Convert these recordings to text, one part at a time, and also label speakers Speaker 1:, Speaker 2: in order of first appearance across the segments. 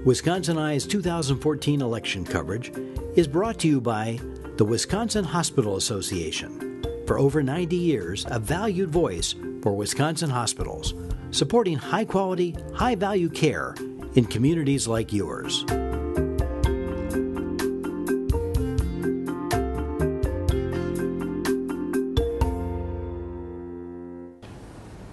Speaker 1: Wisconsin Eye's 2014 election coverage is brought to you by the Wisconsin Hospital Association. For over 90 years, a valued voice for Wisconsin hospitals, supporting high-quality, high-value care in communities like yours.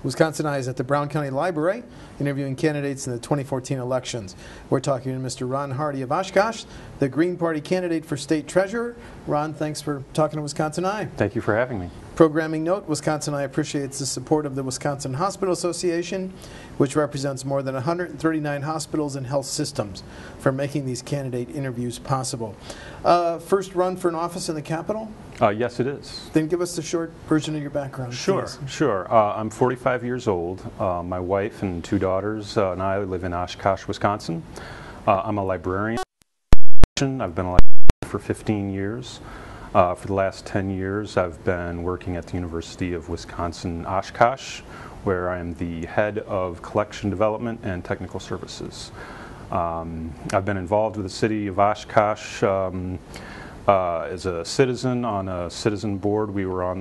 Speaker 2: Wisconsin Eye is at the Brown County Library, interviewing candidates in the 2014 elections. We're talking to Mr. Ron Hardy of Oshkosh, the Green Party candidate for state treasurer. Ron, thanks for talking to Wisconsin Eye.
Speaker 3: Thank you for having me.
Speaker 2: Programming note, Wisconsin Eye appreciates the support of the Wisconsin Hospital Association, which represents more than 139 hospitals and health systems, for making these candidate interviews possible. First run for an office in the Capitol?
Speaker 3: Yes, it is.
Speaker 2: Then give us the short version of your background.
Speaker 3: Sure,
Speaker 2: please.
Speaker 3: sure. I'm 45 years old. My wife and two daughters and I live in Oshkosh, Wisconsin. I'm a librarian. I've been a librarian for 15 years. For the last 10 years, I've been working at the University of Wisconsin-Oshkosh, where I am the head of collection development and technical services. I've been involved with the city of Oshkosh as a citizen on a citizen board.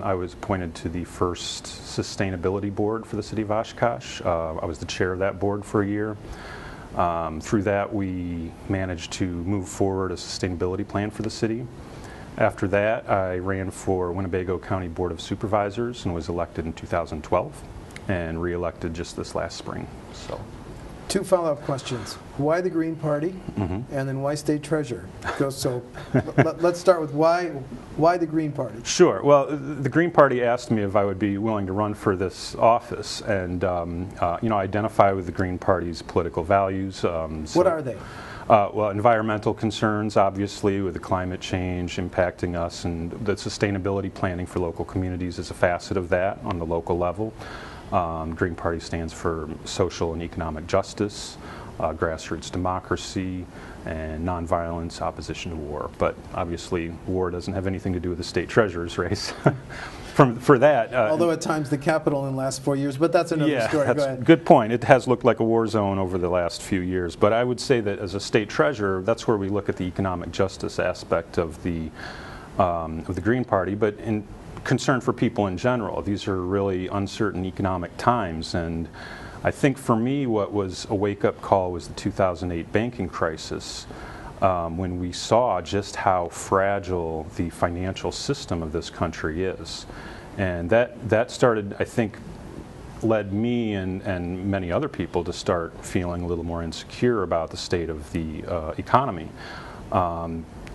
Speaker 3: I was appointed to the first sustainability board for the city of Oshkosh. I was the chair of that board for a year. Through that, we managed to move forward a sustainability plan for the city. After that, I ran for Winnebago County Board of Supervisors and was elected in 2012 and re-elected just this last spring. So,
Speaker 2: two follow-up questions. Why the Green Party, and then why state treasurer? Let's start with why the Green Party? Sure.
Speaker 3: Well, the Green Party asked me if I would be willing to run for this office, and I identify with the Green Party's political values.
Speaker 2: What are they?
Speaker 3: Well, environmental concerns, obviously, with the climate change impacting us, and the sustainability planning for local communities is a facet of that on the local level. Green Party stands for social and economic justice, grassroots democracy, and nonviolence, opposition to war. But obviously, war doesn't have anything to do with the state treasurer's race. For that,
Speaker 2: although at times the Capitol in the last 4 years, but that's another story.
Speaker 3: That's
Speaker 2: Go ahead.
Speaker 3: Good point. It has looked like a war zone over the last few years. But I would say that as a state treasurer, that's where we look at the economic justice aspect of the Green Party, but in concern for people in general. These are really uncertain economic times, and I think for me what was a wake-up call was the 2008 banking crisis, when we saw just how fragile the financial system of this country is. And that started, I think, led me and many other people to start feeling a little more insecure about the state of the economy.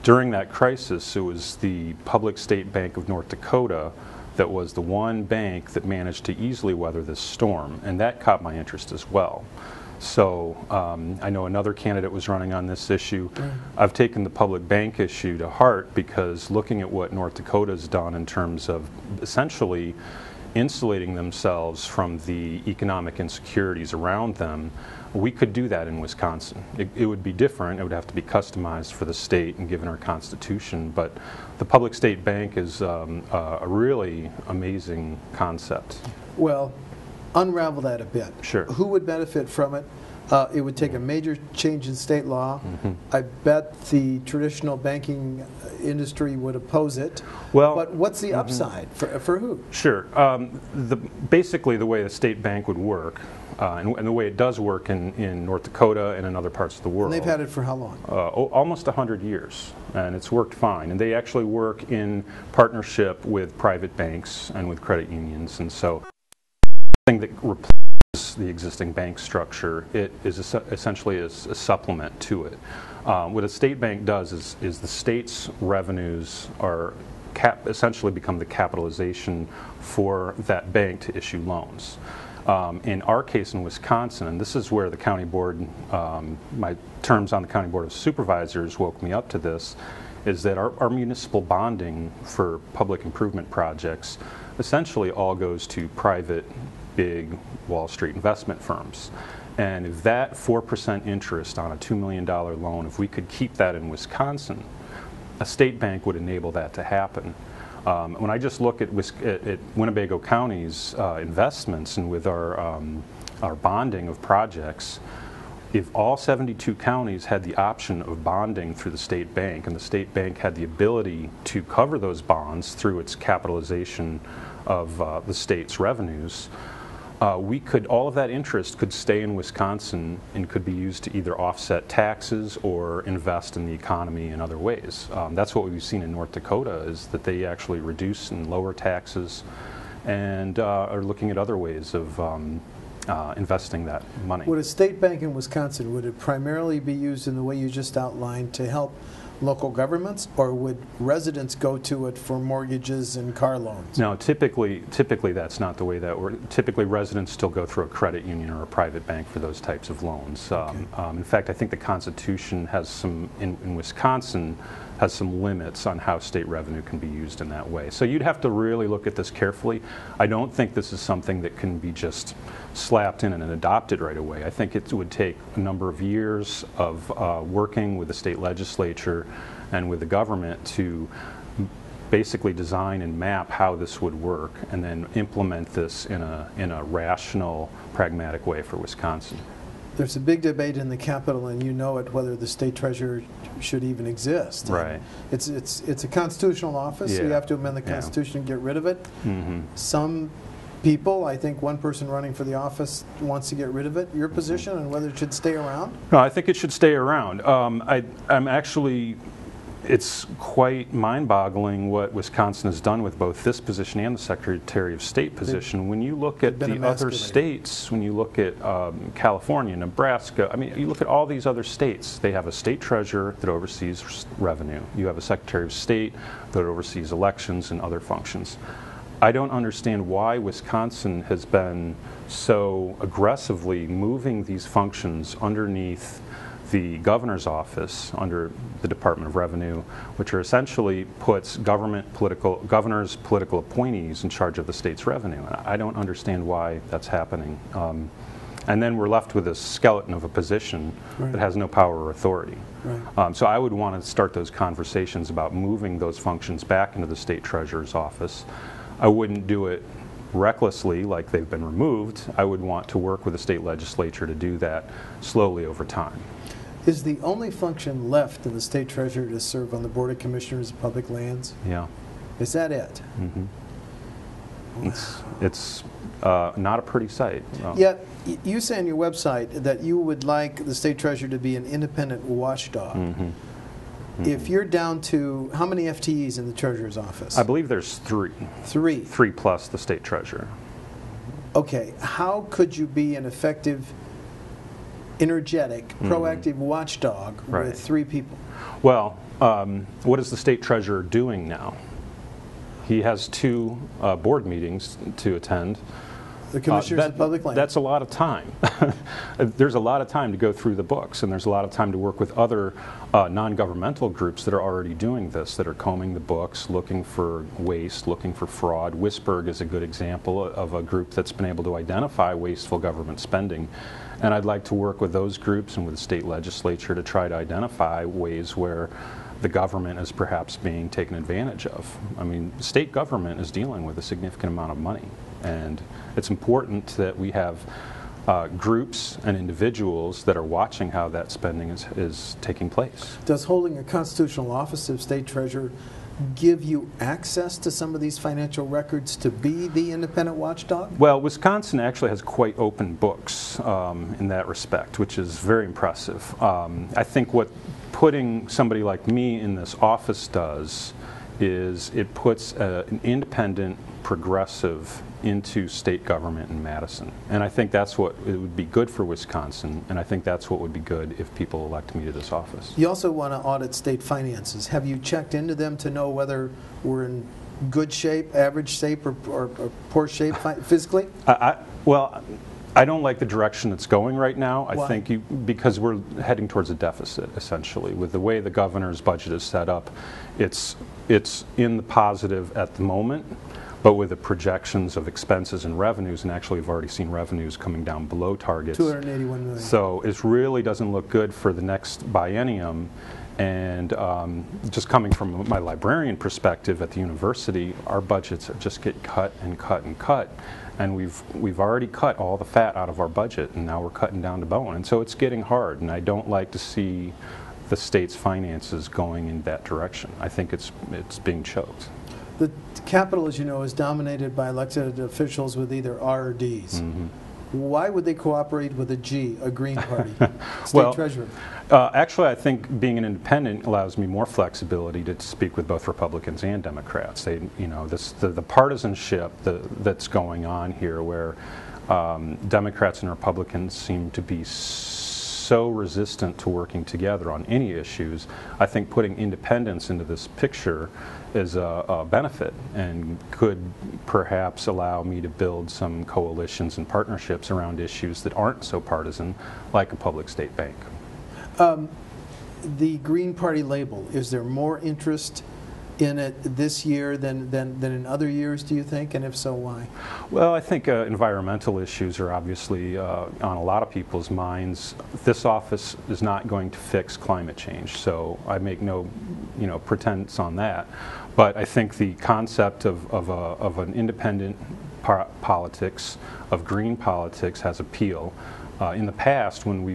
Speaker 3: During that crisis, it was the Public State Bank of North Dakota that was the one bank that managed to easily weather this storm, and that caught my interest as well. So I know another candidate was running on this issue. I've taken the public bank issue to heart because looking at what North Dakota's done in terms of essentially insulating themselves from the economic insecurities around them, we could do that in Wisconsin. It would be different. It would have to be customized for the state and given our Constitution. But the Public State Bank is a really amazing concept.
Speaker 2: Well, unravel that a bit.
Speaker 3: Sure.
Speaker 2: Who would benefit from it? It would take a major change in state law. I bet the traditional banking industry would oppose it.
Speaker 3: Well,
Speaker 2: but what's the upside for who?
Speaker 3: Sure. Basically, the way the state bank would work, and the way it does work in North Dakota and in other parts of the world.
Speaker 2: And they've had it for how long?
Speaker 3: Almost 100 years, and it's worked fine. And they actually work in partnership with private banks and with credit unions, and so thing that replaces the existing bank structure, it is essentially a supplement to it. What a state bank does is the state's revenues are essentially become the capitalization for that bank to issue loans. In our case in Wisconsin, and this is where the county board, my terms on the county board of supervisors woke me up to this, is that our municipal bonding for public improvement projects essentially all goes to private big Wall Street investment firms. And if that 4% interest on a $2 million loan, if we could keep that in Wisconsin, a state bank would enable that to happen. When I just look at Winnebago County's investments and with our bonding of projects, if all 72 counties had the option of bonding through the state bank, and the state bank had the ability to cover those bonds through its capitalization of the state's revenues, all of that interest could stay in Wisconsin and could be used to either offset taxes or invest in the economy in other ways. That's what we've seen in North Dakota, is that they actually reduce and lower taxes and are looking at other ways of investing that money.
Speaker 2: Would a state bank in Wisconsin, would it primarily be used in the way you just outlined to help local governments, or would residents go to it for mortgages and car loans?
Speaker 3: No, typically that's not the way that works. Typically residents still go through a credit union or a private bank for those types of loans.
Speaker 2: Okay.
Speaker 3: In fact, I think the Constitution has some, in Wisconsin, has some limits on how state revenue can be used in that way. So you'd have to really look at this carefully. I don't think this is something that can be just slapped in and adopted right away. I think it would take a number of years of working with the state legislature and with the government to basically design and map how this would work, and then implement this in a rational, pragmatic way for Wisconsin.
Speaker 2: There's a big debate in the Capitol, and you know it, whether the state treasurer should even exist.
Speaker 3: Right.
Speaker 2: It's a constitutional office, so you have to amend the Constitution and get rid of it.
Speaker 3: Mm-hmm.
Speaker 2: Some people, I think one person running for the office wants to get rid of it. Your position on whether it should stay around?
Speaker 3: No, I think it should stay around. I'm actually, it's quite mind-boggling what Wisconsin has done with both this position and the Secretary of State position. When you look at the other states, when you look at California, Nebraska, I mean, you look at all these other states, they have a state treasurer that oversees revenue. You have a Secretary of State that oversees elections and other functions. I don't understand why Wisconsin has been so aggressively moving these functions underneath the governor's office, under the Department of Revenue, which are essentially puts governor's political appointees in charge of the state's revenue. And I don't understand why that's happening. And then we're left with a skeleton of a position that has no power or authority.
Speaker 2: Right.
Speaker 3: So I would want to start those conversations about moving those functions back into the state treasurer's office. I wouldn't do it recklessly like they've been removed. I would want to work with the state legislature to do that slowly over time.
Speaker 2: Is the only function left in the state treasurer to serve on the Board of Commissioners of Public Lands?
Speaker 3: Yeah.
Speaker 2: Is that it?
Speaker 3: Mm-hmm. It's not a pretty sight.
Speaker 2: Yet, you say on your website that you would like the state treasurer to be an independent watchdog.
Speaker 3: Mm-hmm. Mm-hmm.
Speaker 2: If you're down to, how many FTEs in the treasurer's office?
Speaker 3: I believe there's 3.
Speaker 2: 3?
Speaker 3: 3 plus the state treasurer.
Speaker 2: Okay. How could you be an effective, energetic, proactive watchdog with 3 people?
Speaker 3: Well, what is the state treasurer doing now? He has 2 board meetings to attend.
Speaker 2: The Commissioners of Public Lands.
Speaker 3: That's a lot of time. There's a lot of time to go through the books, and there's a lot of time to work with other non-governmental groups that are already doing this, that are combing the books, looking for waste, looking for fraud. WISPERG is a good example of a group that's been able to identify wasteful government spending. And I'd like to work with those groups and with the state legislature to try to identify ways where the government is perhaps being taken advantage of. I mean, state government is dealing with a significant amount of money, and it's important that we have groups and individuals that are watching how that spending is taking place.
Speaker 2: Does holding a constitutional office of state treasurer give you access to some of these financial records to be the independent watchdog?
Speaker 3: Well, Wisconsin actually has quite open books in that respect, which is very impressive. I think what putting somebody like me in this office does is it puts an independent progressive into state government in Madison. And I think that's what it would be good for Wisconsin, and I think that's what would be good if people elect me to this office.
Speaker 2: You also want to audit state finances. Have you checked into them to know whether we're in good shape, average shape, or poor shape fiscally?
Speaker 3: Well, I don't like the direction it's going right now.
Speaker 2: Why?
Speaker 3: I think because we're heading towards a deficit, essentially. With the way the governor's budget is set up, it's in the positive at the moment, but with the projections of expenses and revenues, and actually we've already seen revenues coming down below targets.
Speaker 2: $281 million.
Speaker 3: So it really doesn't look good for the next biennium And just coming from my librarian perspective at the university, our budgets just get cut and cut and cut. And we've already cut all the fat out of our budget, and now we're cutting down to bone. And so it's getting hard, and I don't like to see the state's finances going in that direction. I think it's being choked.
Speaker 2: The Capitol, as you know, is dominated by elected officials with either R or Ds.
Speaker 3: Mm-hmm.
Speaker 2: Why would they cooperate with a G, a Green Party state treasurer?
Speaker 3: Actually, I think being an independent allows me more flexibility to speak with both Republicans and Democrats. They, the partisanship that's going on here, where Democrats and Republicans seem to be so resistant to working together on any issues. I think putting independents into this picture is a benefit and could perhaps allow me to build some coalitions and partnerships around issues that aren't so partisan, like a public state bank.
Speaker 2: The Green Party label, is there more interest in it this year than in other years, do you think? And if so, why?
Speaker 3: Well, I think environmental issues are obviously on a lot of people's minds. This office is not going to fix climate change, so I make no pretense on that. But I think the concept of an independent politics, of green politics, has appeal. In the past, when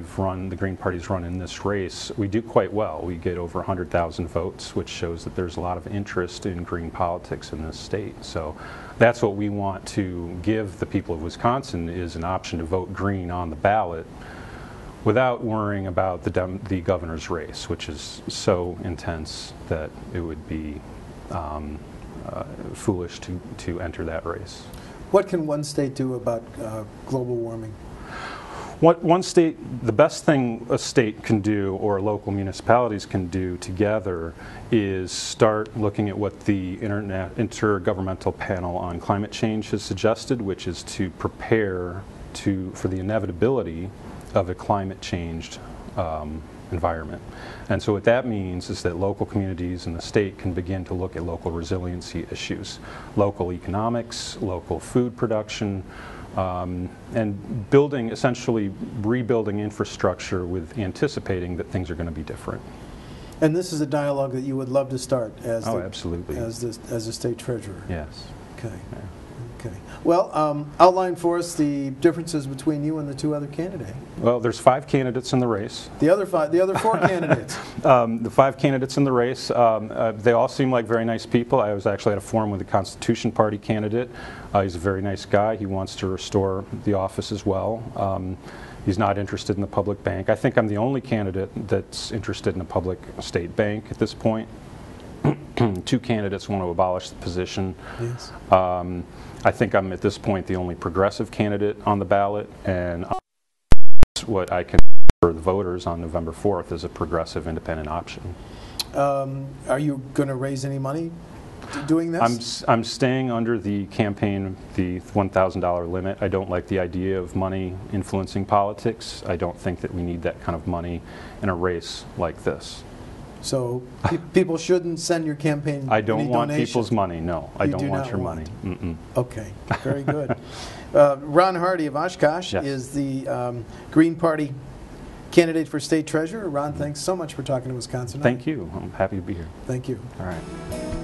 Speaker 3: the Green Party's run in this race, we do quite well. We get over 100,000 votes, which shows that there's a lot of interest in green politics in this state. So that's what we want to give the people of Wisconsin, is an option to vote green on the ballot without worrying about the governor's race, which is so intense that it would be foolish to enter that race.
Speaker 2: What can one state do about global warming?
Speaker 3: The best thing a state can do, or local municipalities can do together, is start looking at what the Intergovernmental Panel on Climate Change has suggested, which is to prepare for the inevitability of a climate-changed environment. And so what that means is that local communities and the state can begin to look at local resiliency issues, local economics, local food production, and essentially rebuilding infrastructure with anticipating that things are going to be different.
Speaker 2: And this is a dialogue that you would love to start
Speaker 3: absolutely.
Speaker 2: as a state treasurer.
Speaker 3: Yes.
Speaker 2: Okay.
Speaker 3: Yeah.
Speaker 2: Okay. Well, outline for us the differences between you and the two other candidates.
Speaker 3: Well, there's 5 candidates in the race.
Speaker 2: The other 4 candidates.
Speaker 3: The 5 candidates in the race, they all seem like very nice people. I was actually at a forum with the Constitution Party candidate. He's a very nice guy. He wants to restore the office as well. He's not interested in the public bank. I think I'm the only candidate that's interested in a public state bank at this point. 2 candidates want to abolish the position.
Speaker 2: Yes.
Speaker 3: I think I'm at this point the only progressive candidate on the ballot, and what I can for the voters on November 4th is a progressive independent option.
Speaker 2: Are you going to raise any money doing this?
Speaker 3: I'm staying under the campaign, the $1,000 limit. I don't like the idea of money influencing politics. I don't think that we need that kind of money in a race like this.
Speaker 2: So people shouldn't send your campaign
Speaker 3: I don't want
Speaker 2: donation.
Speaker 3: People's money, no. I don't want your
Speaker 2: want.
Speaker 3: money. Mm-mm.
Speaker 2: Okay, very good. Ron Hardy of Oshkosh is the Green Party candidate for state treasurer. Ron, thanks so much for talking to Wisconsin.
Speaker 3: Thank you. I'm happy to be here.
Speaker 2: Thank you.
Speaker 3: All right.